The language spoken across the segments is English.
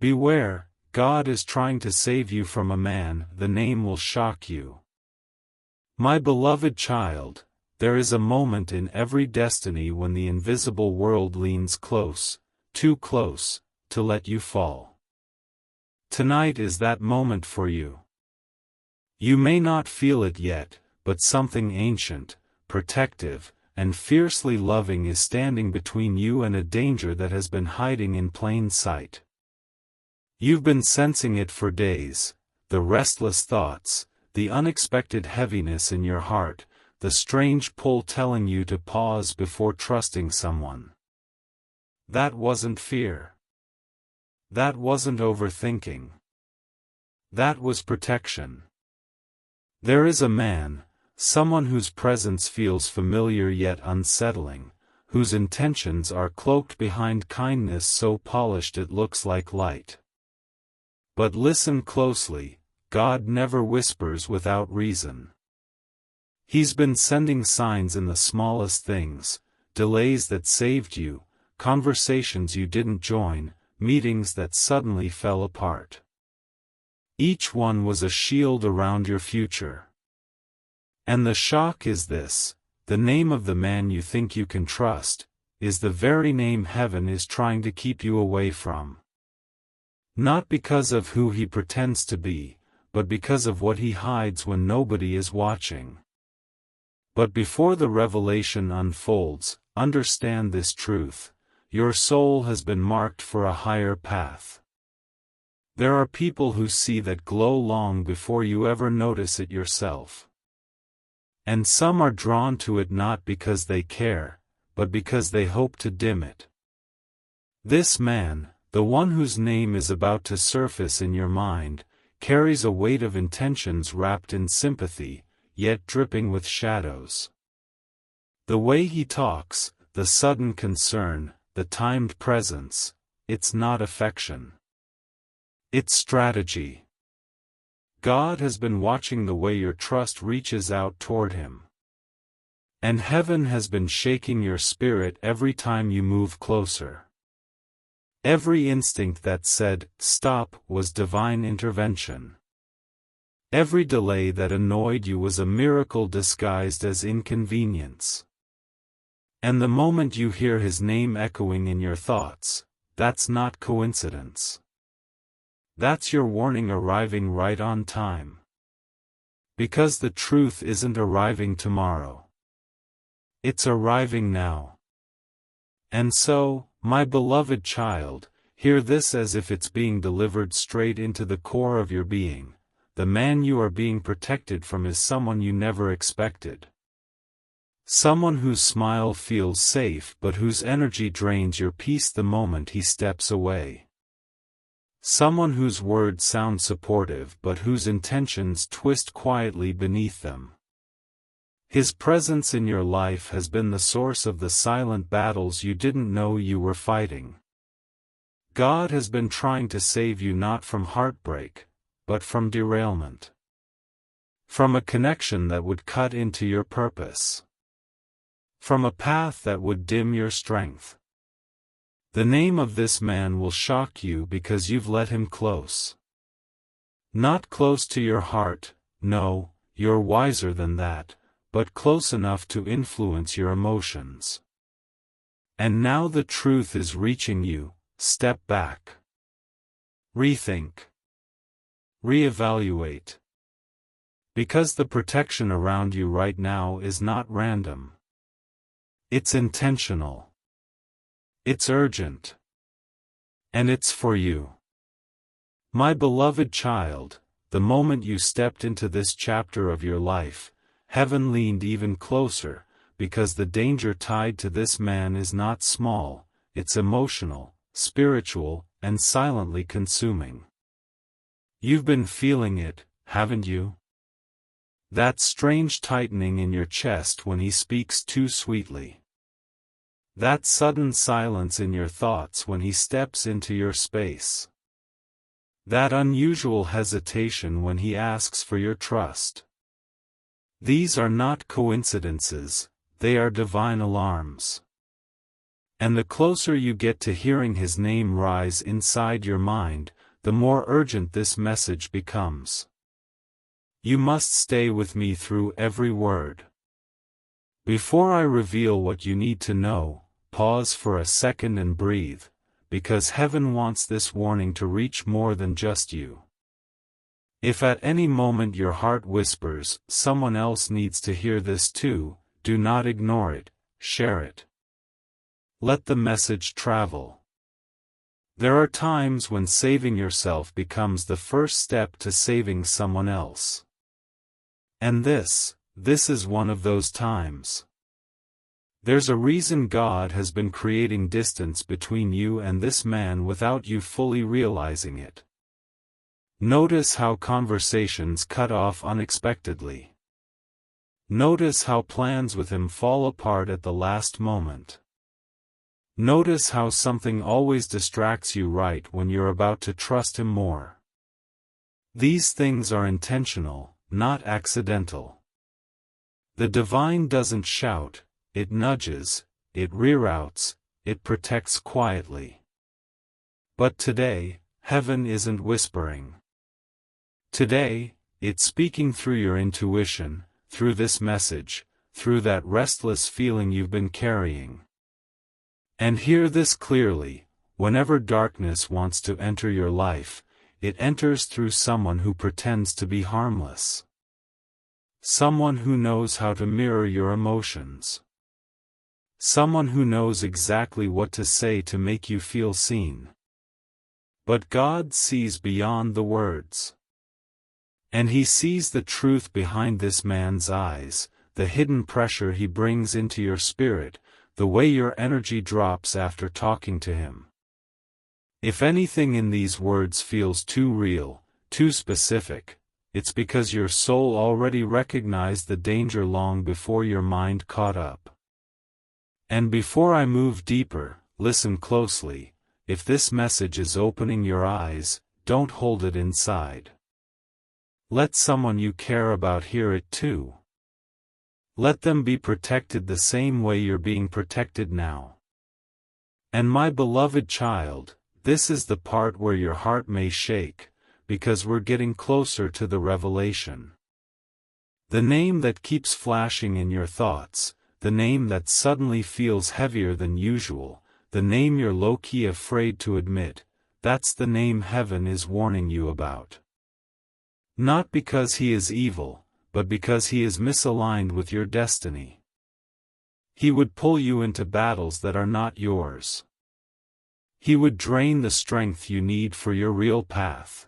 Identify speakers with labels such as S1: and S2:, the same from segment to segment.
S1: Beware, God is trying to save you from a man. The name will shock you. My beloved child, there is a moment in every destiny when the invisible world leans close, too close, to let you fall. Tonight is that moment for you. You may not feel it yet, but something ancient, protective, and fiercely loving is standing between you and a danger that has been hiding in plain sight. You've been sensing it for days, the restless thoughts, the unexpected heaviness in your heart, the strange pull telling you to pause before trusting someone. That wasn't fear. That wasn't overthinking. That was protection. There is a man, someone whose presence feels familiar yet unsettling, whose intentions are cloaked behind kindness so polished it looks like light. But listen closely, God never whispers without reason. He's been sending signs in the smallest things, delays that saved you, conversations you didn't join, meetings that suddenly fell apart. Each one was a shield around your future. And the shock is this: the name of the man you think you can trust, is the very name heaven is trying to keep you away from. Not because of who he pretends to be, but because of what he hides when nobody is watching. But before the revelation unfolds, understand this truth: your soul has been marked for a higher path. There are people who see that glow long before you ever notice it yourself. And some are drawn to it not because they care, but because they hope to dim it. This man, the one whose name is about to surface in your mind, carries a weight of intentions wrapped in sympathy, yet dripping with shadows. The way he talks, the sudden concern, the timed presence, it's not affection. It's strategy. God has been watching the way your trust reaches out toward him. And heaven has been shaking your spirit every time you move closer. Every instinct that said, "Stop," was divine intervention. Every delay that annoyed you was a miracle disguised as inconvenience. And the moment you hear his name echoing in your thoughts, that's not coincidence. That's your warning arriving right on time. Because the truth isn't arriving tomorrow. It's arriving now. And so, my beloved child, hear this as if it's being delivered straight into the core of your being. The man you are being protected from is someone you never expected. Someone whose smile feels safe but whose energy drains your peace the moment he steps away. Someone whose words sound supportive but whose intentions twist quietly beneath them. His presence in your life has been the source of the silent battles you didn't know you were fighting. God has been trying to save you not from heartbreak, but from derailment. From a connection that would cut into your purpose. From a path that would dim your strength. The name of this man will shock you because you've let him close. Not close to your heart, no, you're wiser than that, but close enough to influence your emotions. And now the truth is reaching you. Step back. Rethink. Reevaluate. Because the protection around you right now is not random. It's intentional. It's urgent. And it's for you. My beloved child, the moment you stepped into this chapter of your life, heaven leaned even closer, because the danger tied to this man is not small, it's emotional, spiritual, and silently consuming. You've been feeling it, haven't you? That strange tightening in your chest when he speaks too sweetly. That sudden silence in your thoughts when he steps into your space. That unusual hesitation when he asks for your trust. These are not coincidences, they are divine alarms. And the closer you get to hearing his name rise inside your mind, the more urgent this message becomes. You must stay with me through every word. Before I reveal what you need to know, pause for a second and breathe, because heaven wants this warning to reach more than just you. If at any moment your heart whispers, someone else needs to hear this too, do not ignore it, share it. Let the message travel. There are times when saving yourself becomes the first step to saving someone else. And this is one of those times. There's a reason God has been creating distance between you and this man without you fully realizing it. Notice how conversations cut off unexpectedly. Notice how plans with him fall apart at the last moment. Notice how something always distracts you right when you're about to trust him more. These things are intentional, not accidental. The divine doesn't shout, it nudges, it reroutes, it protects quietly. But today, heaven isn't whispering. Today, it's speaking through your intuition, through this message, through that restless feeling you've been carrying. And hear this clearly, whenever darkness wants to enter your life, it enters through someone who pretends to be harmless. Someone who knows how to mirror your emotions. Someone who knows exactly what to say to make you feel seen. But God sees beyond the words. And he sees the truth behind this man's eyes, the hidden pressure he brings into your spirit, the way your energy drops after talking to him. If anything in these words feels too real, too specific, it's because your soul already recognized the danger long before your mind caught up. And before I move deeper, listen closely. If this message is opening your eyes, don't hold it inside. Let someone you care about hear it too. Let them be protected the same way you're being protected now. And my beloved child, this is the part where your heart may shake, because we're getting closer to the revelation. The name that keeps flashing in your thoughts, the name that suddenly feels heavier than usual, the name you're low-key afraid to admit, that's the name heaven is warning you about. Not because he is evil, but because he is misaligned with your destiny. He would pull you into battles that are not yours. He would drain the strength you need for your real path.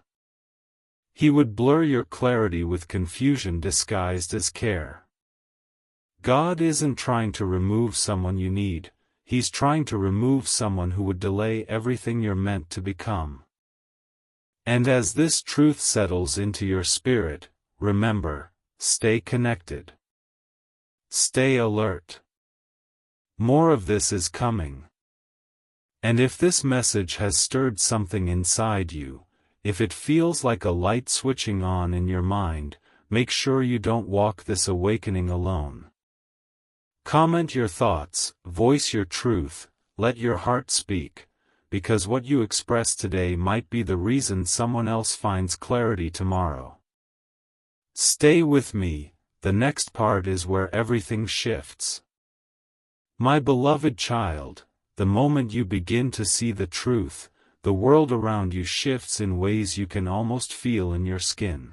S1: He would blur your clarity with confusion disguised as care. God isn't trying to remove someone you need, he's trying to remove someone who would delay everything you're meant to become. And as this truth settles into your spirit, remember, stay connected. Stay alert. More of this is coming. And if this message has stirred something inside you, if it feels like a light switching on in your mind, make sure you don't walk this awakening alone. Comment your thoughts, voice your truth, let your heart speak, because what you express today might be the reason someone else finds clarity tomorrow. Stay with me, the next part is where everything shifts. My beloved child, the moment you begin to see the truth, the world around you shifts in ways you can almost feel in your skin.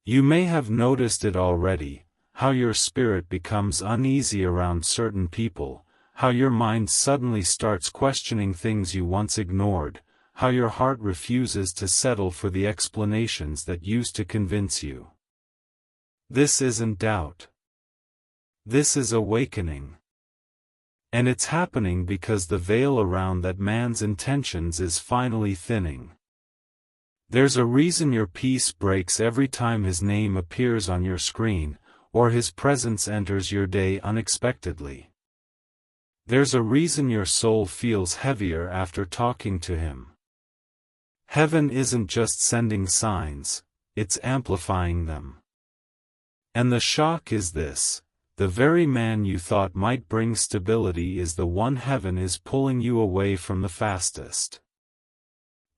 S1: You may have noticed it already, how your spirit becomes uneasy around certain people, how your mind suddenly starts questioning things you once ignored, how your heart refuses to settle for the explanations that used to convince you. This isn't doubt. This is awakening. And it's happening because the veil around that man's intentions is finally thinning. There's a reason your peace breaks every time his name appears on your screen, or his presence enters your day unexpectedly. There's a reason your soul feels heavier after talking to him. Heaven isn't just sending signs, it's amplifying them. And the shock is this: The very man you thought might bring stability is the one heaven is pulling you away from the fastest.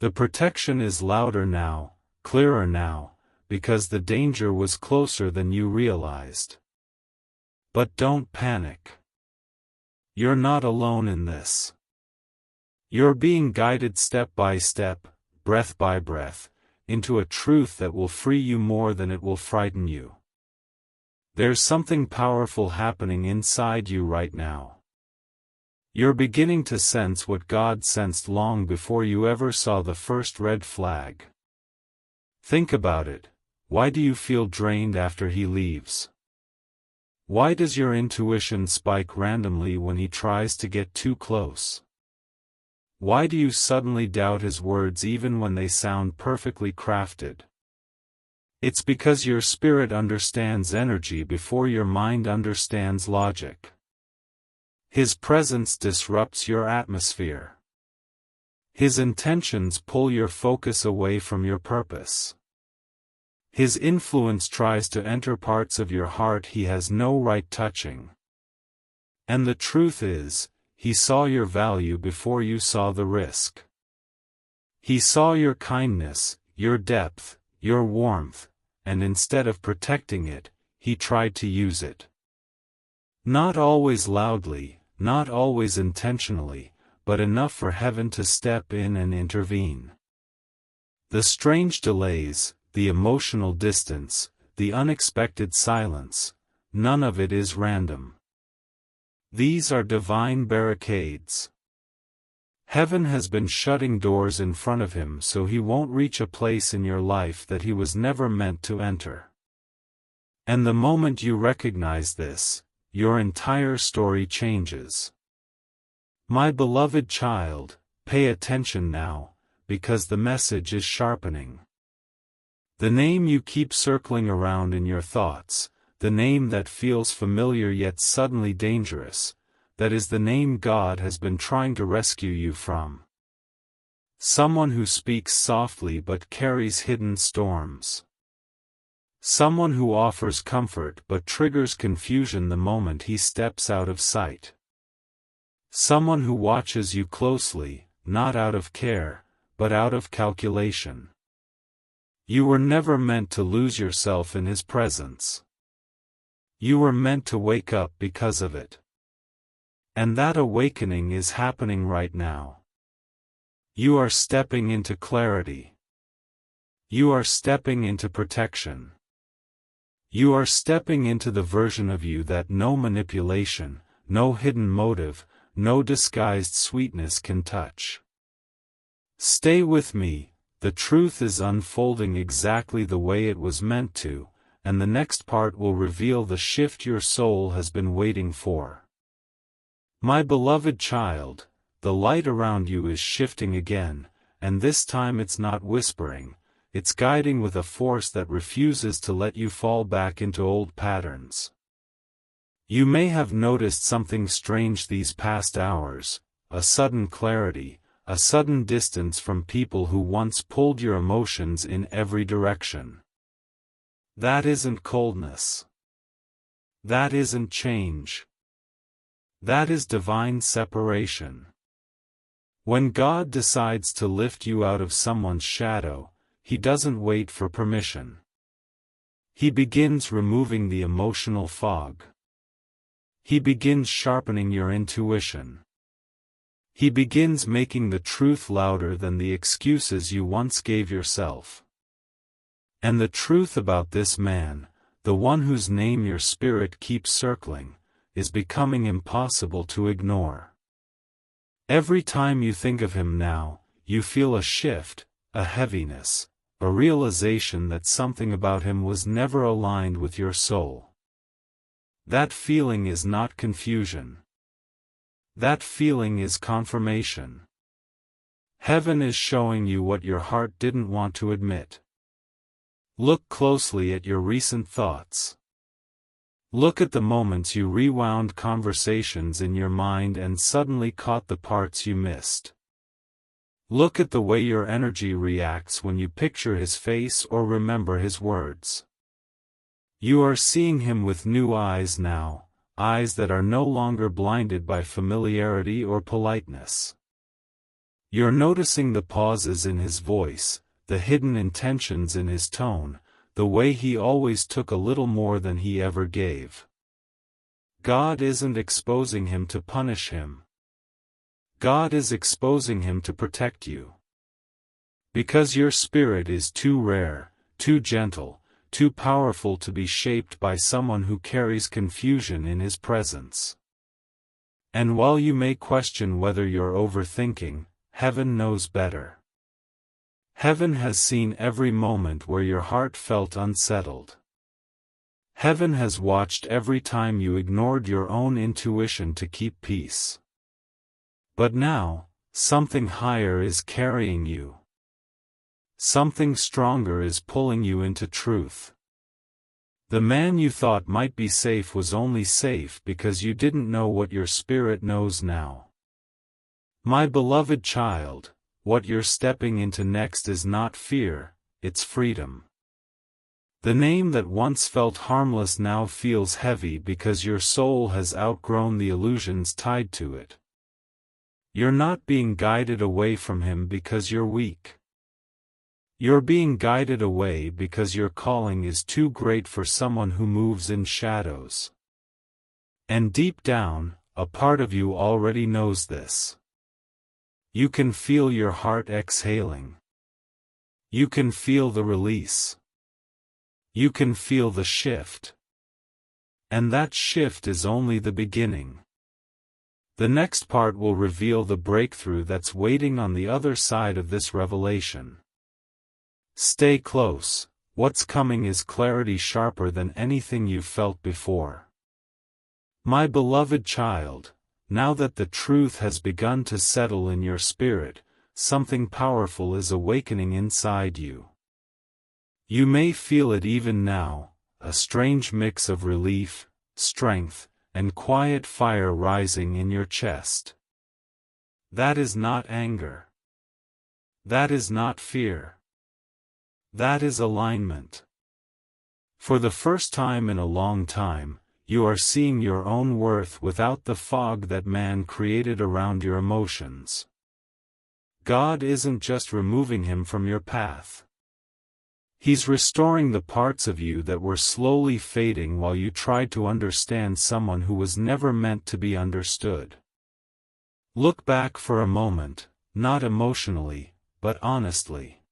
S1: The protection is louder now, clearer now, because the danger was closer than you realized. But don't panic. You're not alone in this. You're being guided step by step, breath by breath, into a truth that will free you more than it will frighten you. There's something powerful happening inside you right now. You're beginning to sense what God sensed long before you ever saw the first red flag. Think about it. Why do you feel drained after he leaves? Why does your intuition spike randomly when he tries to get too close? Why do you suddenly doubt his words even when they sound perfectly crafted? It's because your spirit understands energy before your mind understands logic. His presence disrupts your atmosphere. His intentions pull your focus away from your purpose. His influence tries to enter parts of your heart he has no right touching. And the truth is, he saw your value before you saw the risk. He saw your kindness, your depth, your warmth, and instead of protecting it, he tried to use it. Not always loudly, not always intentionally, but enough for heaven to step in and intervene. The strange delays, the emotional distance, the unexpected silence, none of it is random. These are divine barricades. Heaven has been shutting doors in front of him so he won't reach a place in your life that he was never meant to enter. And the moment you recognize this, your entire story changes. My beloved child, pay attention now, because the message is sharpening. The name you keep circling around in your thoughts, the name that feels familiar yet suddenly dangerous, that is the name God has been trying to rescue you from. Someone who speaks softly but carries hidden storms. Someone who offers comfort but triggers confusion the moment he steps out of sight. Someone who watches you closely, not out of care, but out of calculation. You were never meant to lose yourself in his presence. You were meant to wake up because of it. And that awakening is happening right now. You are stepping into clarity. You are stepping into protection. You are stepping into the version of you that no manipulation, no hidden motive, no disguised sweetness can touch. Stay with me, the truth is unfolding exactly the way it was meant to, and the next part will reveal the shift your soul has been waiting for. My beloved child, the light around you is shifting again, and this time it's not whispering, it's guiding with a force that refuses to let you fall back into old patterns. You may have noticed something strange these past hours, a sudden clarity, a sudden distance from people who once pulled your emotions in every direction. That isn't coldness. That isn't change. That is divine separation. When God decides to lift you out of someone's shadow, he doesn't wait for permission. He begins removing the emotional fog. He begins sharpening your intuition. He begins making the truth louder than the excuses you once gave yourself. And the truth about this man, the one whose name your spirit keeps circling, is becoming impossible to ignore. Every time you think of him now, you feel a shift, a heaviness, a realization that something about him was never aligned with your soul. That feeling is not confusion. That feeling is confirmation. Heaven is showing you what your heart didn't want to admit. Look closely at your recent thoughts. Look at the moments you rewound conversations in your mind and suddenly caught the parts you missed. Look at the way your energy reacts when you picture his face or remember his words. You are seeing him with new eyes now, eyes that are no longer blinded by familiarity or politeness. You're noticing the pauses in his voice, the hidden intentions in his tone, the way he always took a little more than he ever gave. God isn't exposing him to punish him. God is exposing him to protect you. Because your spirit is too rare, too gentle, too powerful to be shaped by someone who carries confusion in his presence. And while you may question whether you're overthinking, heaven knows better. Heaven has seen every moment where your heart felt unsettled. Heaven has watched every time you ignored your own intuition to keep peace. But now, something higher is carrying you. Something stronger is pulling you into truth. The man you thought might be safe was only safe because you didn't know what your spirit knows now. My beloved child, what you're stepping into next is not fear, it's freedom. The name that once felt harmless now feels heavy because your soul has outgrown the illusions tied to it. You're not being guided away from him because you're weak. You're being guided away because your calling is too great for someone who moves in shadows. And deep down, a part of you already knows this. You can feel your heart exhaling. You can feel the release. You can feel the shift. And that shift is only the beginning. The next part will reveal the breakthrough that's waiting on the other side of this revelation. Stay close, what's coming is clarity sharper than anything you've felt before. My beloved child, now that the truth has begun to settle in your spirit, something powerful is awakening inside you. You may feel it even now, a strange mix of relief, strength, and quiet fire rising in your chest. That is not anger. That is not fear. That is alignment. For the first time in a long time, you are seeing your own worth without the fog that man created around your emotions. God isn't just removing him from your path. He's restoring the parts of you that were slowly fading while you tried to understand someone who was never meant to be understood. Look back for a moment, not emotionally, but honestly.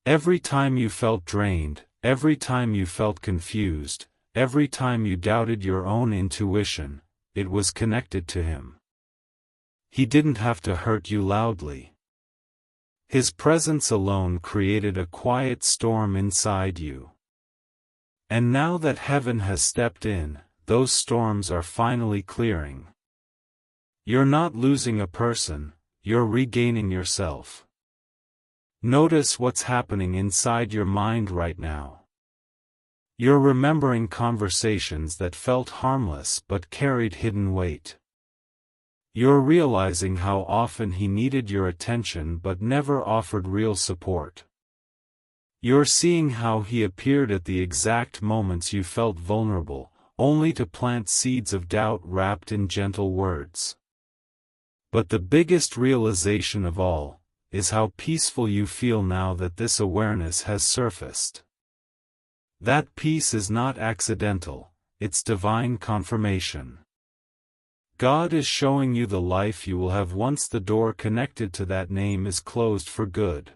S1: Every time you felt drained, every time you felt confused, every time you doubted your own intuition, it was connected to him. He didn't have to hurt you loudly. His presence alone created a quiet storm inside you. And now that heaven has stepped in, those storms are finally clearing. You're not losing a person, you're regaining yourself. Notice what's happening inside your mind right now. You're remembering conversations that felt harmless but carried hidden weight. You're realizing how often he needed your attention but never offered real support. You're seeing how he appeared at the exact moments you felt vulnerable, only to plant seeds of doubt wrapped in gentle words. But the biggest realization of all is how peaceful you feel now that this awareness has surfaced. That peace is not accidental, it's divine confirmation. God is showing you the life you will have once the door connected to that name is closed for good.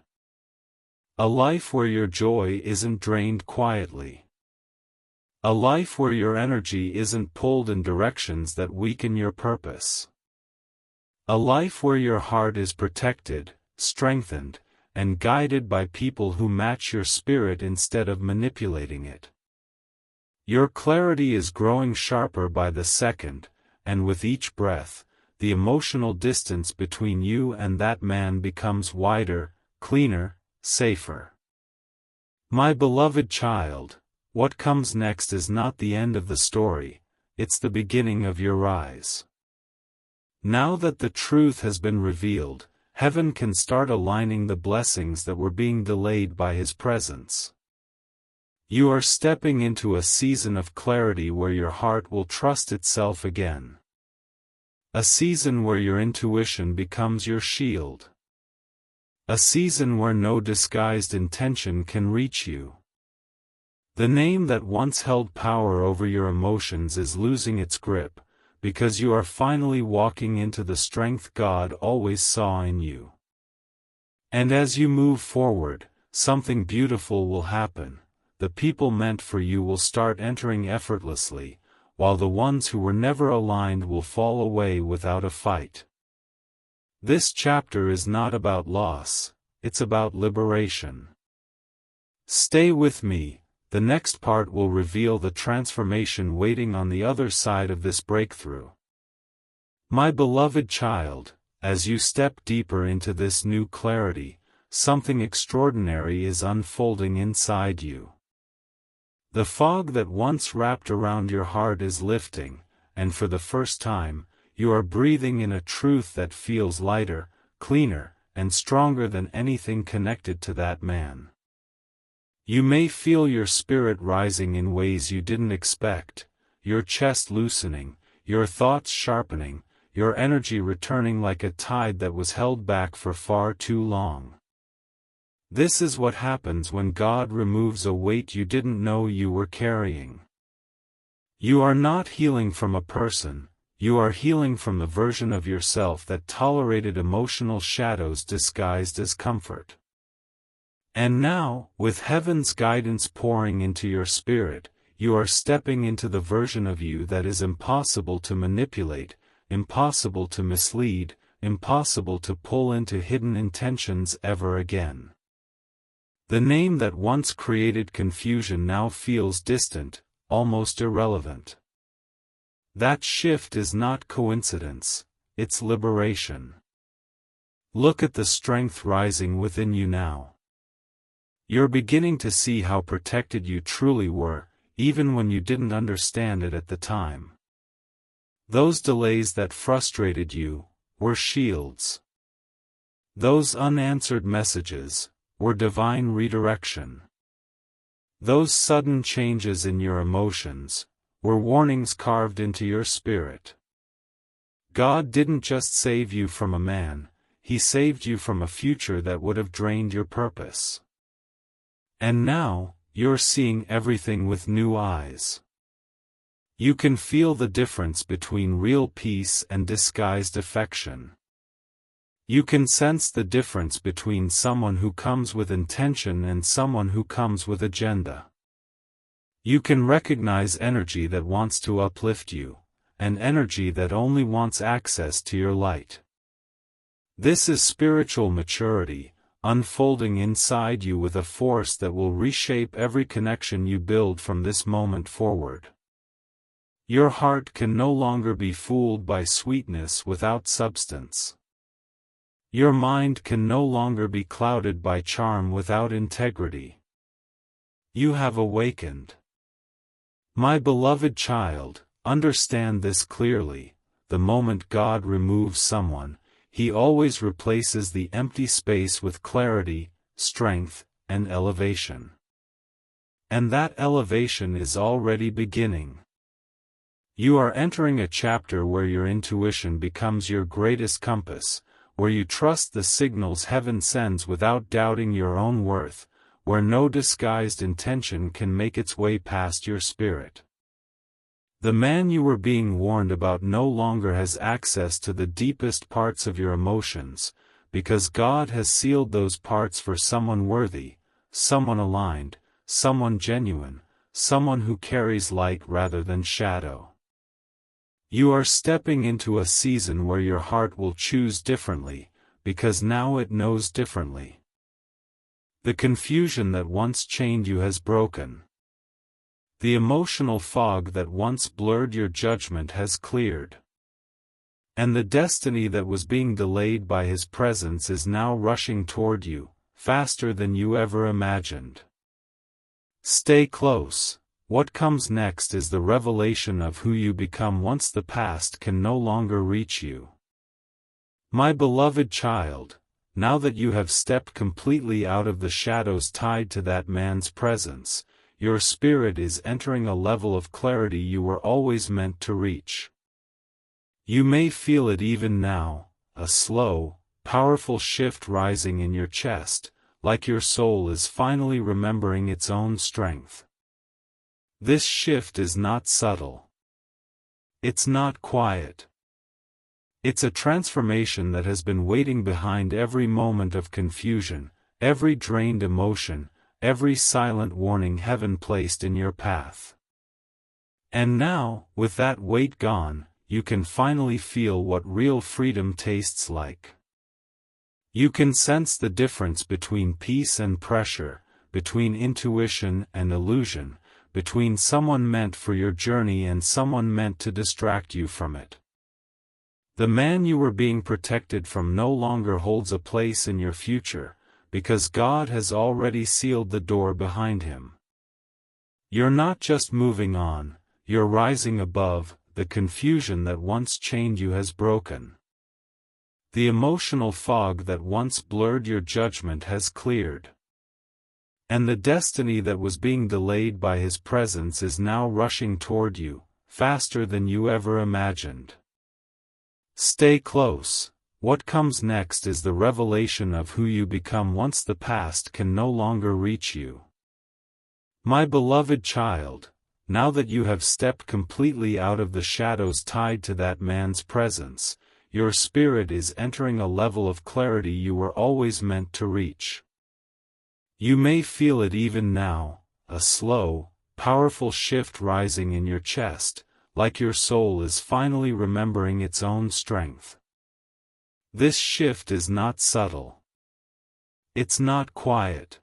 S1: A life where your joy isn't drained quietly. A life where your energy isn't pulled in directions that weaken your purpose. A life where your heart is protected, strengthened, and guided by people who match your spirit instead of manipulating it. Your clarity is growing sharper by the second, and with each breath, the emotional distance between you and that man becomes wider, cleaner, safer. My beloved child, what comes next is not the end of the story, it's the beginning of your rise. Now that the truth has been revealed, heaven can start aligning the blessings that were being delayed by his presence. You are stepping into a season of clarity where your heart will trust itself again. A season where your intuition becomes your shield. A season where no disguised intention can reach you. The name that once held power over your emotions is losing its grip, because you are finally walking into the strength God always saw in you. And as you move forward, something beautiful will happen. The people meant for you will start entering effortlessly, while the ones who were never aligned will fall away without a fight. This chapter is not about loss, it's about liberation. Stay with me, the next part will reveal the transformation waiting on the other side of this breakthrough. My beloved child, as you step deeper into this new clarity, something extraordinary is unfolding inside you. The fog that once wrapped around your heart is lifting, and for the first time, you are breathing in a truth that feels lighter, cleaner, and stronger than anything connected to that man. You may feel your spirit rising in ways you didn't expect, your chest loosening, your thoughts sharpening, your energy returning like a tide that was held back for far too long. This is what happens when God removes a weight you didn't know you were carrying. You are not healing from a person, you are healing from the version of yourself that tolerated emotional shadows disguised as comfort. And now, with heaven's guidance pouring into your spirit, you are stepping into the version of you that is impossible to manipulate, impossible to mislead, impossible to pull into hidden intentions ever again. The name that once created confusion now feels distant, almost irrelevant. That shift is not coincidence, it's liberation. Look at the strength rising within you now. You're beginning to see how protected you truly were, even when you didn't understand it at the time. Those delays that frustrated you were shields. Those unanswered messages were divine redirection. Those sudden changes in your emotions were warnings carved into your spirit. God didn't just save you from a man, He saved you from a future that would have drained your purpose. And now, you're seeing everything with new eyes. You can feel the difference between real peace and disguised affection. You can sense the difference between someone who comes with intention and someone who comes with agenda. You can recognize energy that wants to uplift you, and energy that only wants access to your light. This is spiritual maturity, unfolding inside you with a force that will reshape every connection you build from this moment forward. Your heart can no longer be fooled by sweetness without substance. Your mind can no longer be clouded by charm without integrity. You have awakened. My beloved child, understand this clearly: the moment God removes someone, He always replaces the empty space with clarity, strength, and elevation. And that elevation is already beginning. You are entering a chapter where your intuition becomes your greatest compass, where you trust the signals heaven sends without doubting your own worth, where no disguised intention can make its way past your spirit. The man you were being warned about no longer has access to the deepest parts of your emotions, because God has sealed those parts for someone worthy, someone aligned, someone genuine, someone who carries light rather than shadow. You are stepping into a season where your heart will choose differently, because now it knows differently. The confusion that once chained you has broken. The emotional fog that once blurred your judgment has cleared. And the destiny that was being delayed by His presence is now rushing toward you, faster than you ever imagined. Stay close. What comes next is the revelation of who you become once the past can no longer reach you. My beloved child, now that you have stepped completely out of the shadows tied to that man's presence, your spirit is entering a level of clarity you were always meant to reach. You may feel it even now, a slow, powerful shift rising in your chest, like your soul is finally remembering its own strength. This shift is not subtle. It's not quiet. It's a transformation that has been waiting behind every moment of confusion, every drained emotion, every silent warning heaven placed in your path. And now, with that weight gone, you can finally feel what real freedom tastes like. You can sense the difference between peace and pressure, between intuition and illusion, between someone meant for your journey and someone meant to distract you from it. The man you were being protected from no longer holds a place in your future, because God has already sealed the door behind him. You're not just moving on, you're rising above. The confusion that once chained you has broken. The emotional fog that once blurred your judgment has cleared. And the destiny that was being delayed by his presence is now rushing toward you, faster than you ever imagined. Stay close. What comes next is the revelation of who you become once the past can no longer reach you. My beloved child, now that you have stepped completely out of the shadows tied to that man's presence, your spirit is entering a level of clarity you were always meant to reach. You may feel it even now, a slow, powerful shift rising in your chest, like your soul is finally remembering its own strength. This shift is not subtle. It's not quiet.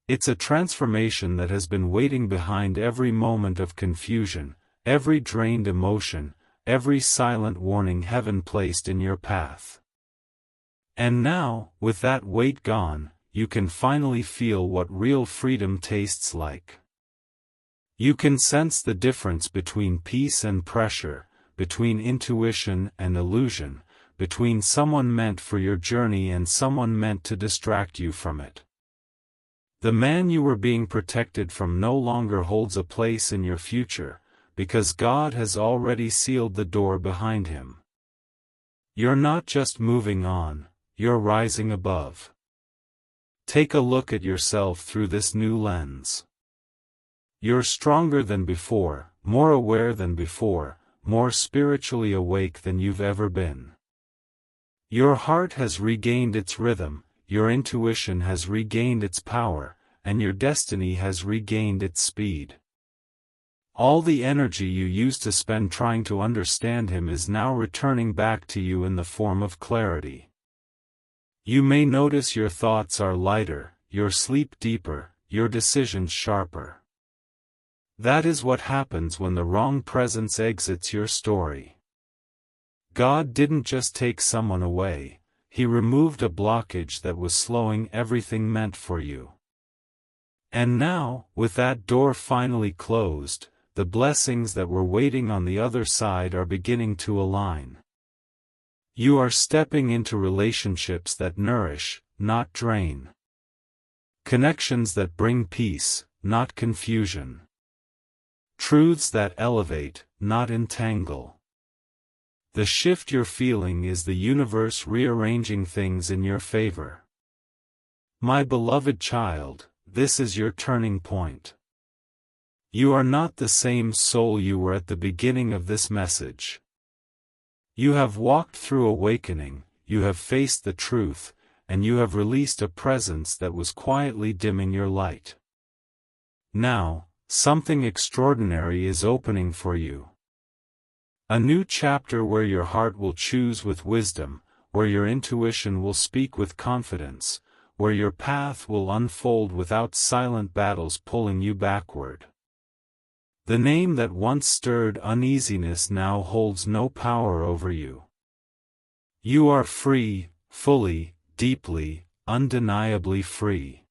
S1: It's a transformation that has been waiting behind every moment of confusion, every drained emotion, every silent warning heaven placed in your path. And now, with that weight gone, you can finally feel what real freedom tastes like. You can sense the difference between peace and pressure, between intuition and illusion, between someone meant for your journey and someone meant to distract you from it. The man you were being protected from no longer holds a place in your future, because God has already sealed the door behind him. You're not just moving on, you're rising above. Take a look at yourself through this new lens. You're stronger than before, more aware than before, more spiritually awake than you've ever been. Your heart has regained its rhythm, your intuition has regained its power, and your destiny has regained its speed. All the energy you used to spend trying to understand him is now returning back to you in the form of clarity. You may notice your thoughts are lighter, your sleep deeper, your decisions sharper. That is what happens when the wrong presence exits your story. God didn't just take someone away, he removed a blockage that was slowing everything meant for you. And now, with that door finally closed, the blessings that were waiting on the other side are beginning to align. You are stepping into relationships that nourish, not drain. Connections that bring peace, not confusion. Truths that elevate, not entangle. The shift you're feeling is the universe rearranging things in your favor. My beloved child, this is your turning point. You are not the same soul you were at the beginning of this message. You have walked through awakening, you have faced the truth, and you have released a presence that was quietly dimming your light. Now, something extraordinary is opening for you. A new chapter where your heart will choose with wisdom, where your intuition will speak with confidence, where your path will unfold without silent battles pulling you backward. The name that once stirred uneasiness now holds no power over you. You are free, fully, deeply, undeniably free.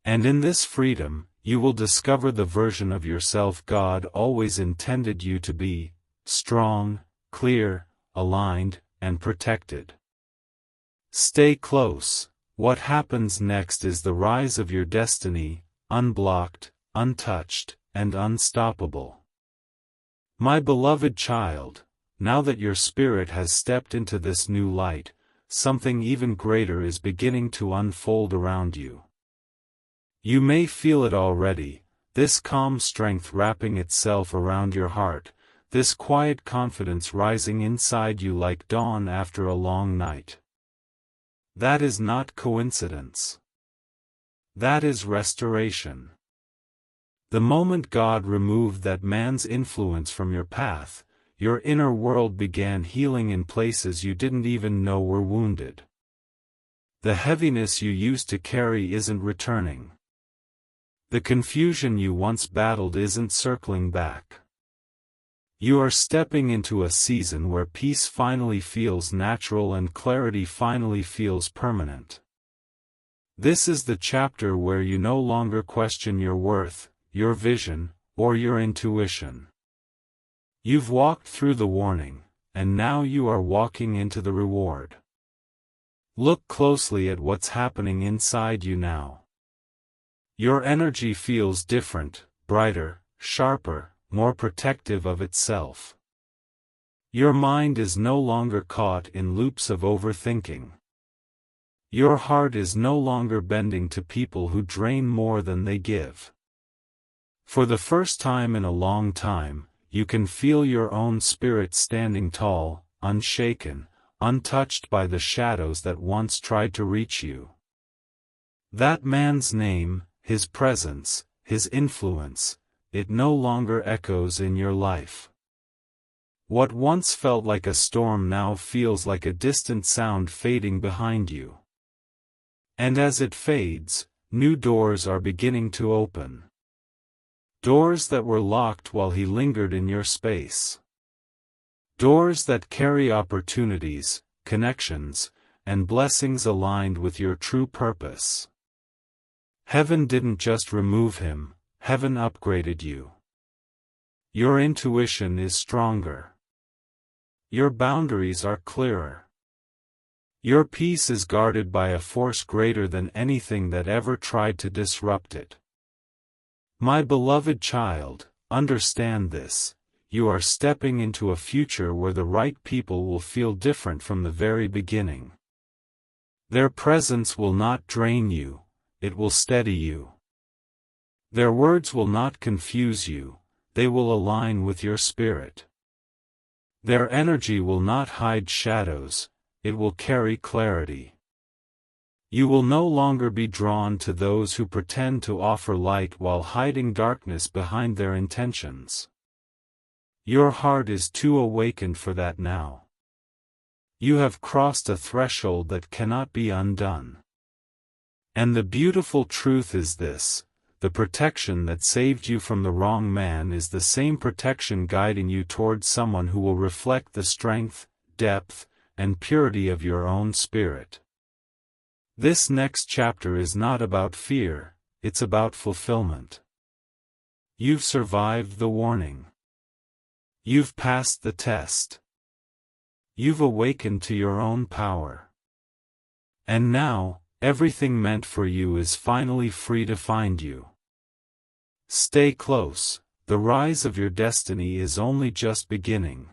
S1: And in this freedom, you will discover the version of yourself God always intended you to be, strong, clear, aligned, and protected. Stay close. What happens next is the rise of your destiny, unblocked, untouched, and unstoppable. My beloved child, now that your spirit has stepped into this new light, something even greater is beginning to unfold around you. You may feel it already, this calm strength wrapping itself around your heart, this quiet confidence rising inside you like dawn after a long night. That is not coincidence. That is restoration. The moment God removed that man's influence from your path, your inner world began healing in places you didn't even know were wounded. The heaviness you used to carry isn't returning. The confusion you once battled isn't circling back. You are stepping into a season where peace finally feels natural and clarity finally feels permanent. This is the chapter where you no longer question your worth, your vision, or your intuition. You've walked through the warning, and now you are walking into the reward. Look closely at what's happening inside you now. Your energy feels different, brighter, sharper, more protective of itself. Your mind is no longer caught in loops of overthinking. Your heart is no longer bending to people who drain more than they give. For the first time in a long time, you can feel your own spirit standing tall, unshaken, untouched by the shadows that once tried to reach you. That man's name, his presence, his influence, it no longer echoes in your life. What once felt like a storm now feels like a distant sound fading behind you. And as it fades, new doors are beginning to open. Doors that were locked while he lingered in your space. Doors that carry opportunities, connections, and blessings aligned with your true purpose. Heaven didn't just remove him, heaven upgraded you. Your intuition is stronger. Your boundaries are clearer. Your peace is guarded by a force greater than anything that ever tried to disrupt it. My beloved child, understand this, you are stepping into a future where the right people will feel different from the very beginning. Their presence will not drain you, it will steady you. Their words will not confuse you, they will align with your spirit. Their energy will not hide shadows, it will carry clarity. You will no longer be drawn to those who pretend to offer light while hiding darkness behind their intentions. Your heart is too awakened for that now. You have crossed a threshold that cannot be undone. And the beautiful truth is this, the protection that saved you from the wrong man is the same protection guiding you towards someone who will reflect the strength, depth, and purity of your own spirit. This next chapter is not about fear, it's about fulfillment. You've survived the warning. You've passed the test. You've awakened to your own power. And now, everything meant for you is finally free to find you. Stay close, the rise of your destiny is only just beginning.